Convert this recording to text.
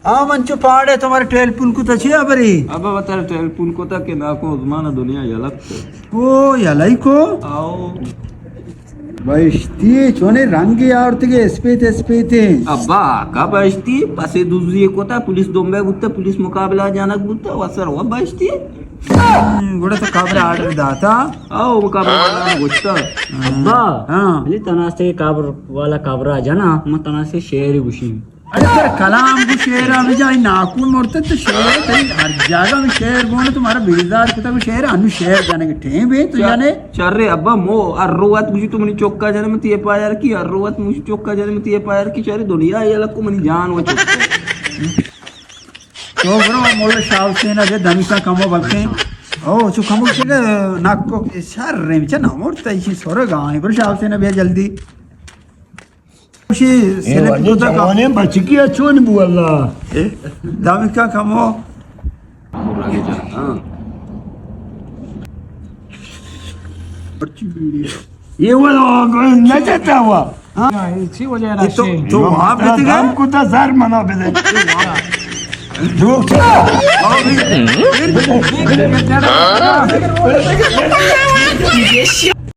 हाँ मंचू पाड़े तुम्हारे टेलपुन को तछी अबरी अब बता टेलपुन को तक के ना को उस्मान दुनिया यलक ओ यलाई को आओ बस्ती चोने रंगे आवर्तगे स्पेते अब्बा का बस्ती पासे दूसरी कोता पुलिस दोंबे गुत्ता पुलिस मुकाबला जानक गुत्ता वसर व बस्ती गुड़ा तो काबरे आर्डर दाता आओ मुकाबला गुत्ता अब्बा हाँ अली तना से काबर वाला काबरा जाना म तना से शेर गुशी अरे तेरा कलाम को शेर अभी जाए नाखून मोड़ते तो शेर तेरी हर जगह में शेर बोले तुम्हारा बिरदार कुत्ता को शेर अनु शेर जाने के ठेबे तो जाने चल रे अब्बा मो अर्रोवत मुझे तुमने चौका जाने में तिये पायर की अर्रोवत मुझे चौका जाने में तिये पायर की चारे दुनिया यलक को मनी जान वो चौका तो ब्रो मोले शाव से ना जे धनुषा कमो बलके ओ जो कमो से नाक को सर रे मिचा ना मोड़ता इसी सोरे गाय पर शाव से ना भैया जल्दी खुशी सेलेक्ट को तो जवाने बचकी अच्छोन बुअल्ला दामिका कमो ये वाला नचता हुआ इसी वजह तो वहाँ पे गए हमको तो सर मना पे दे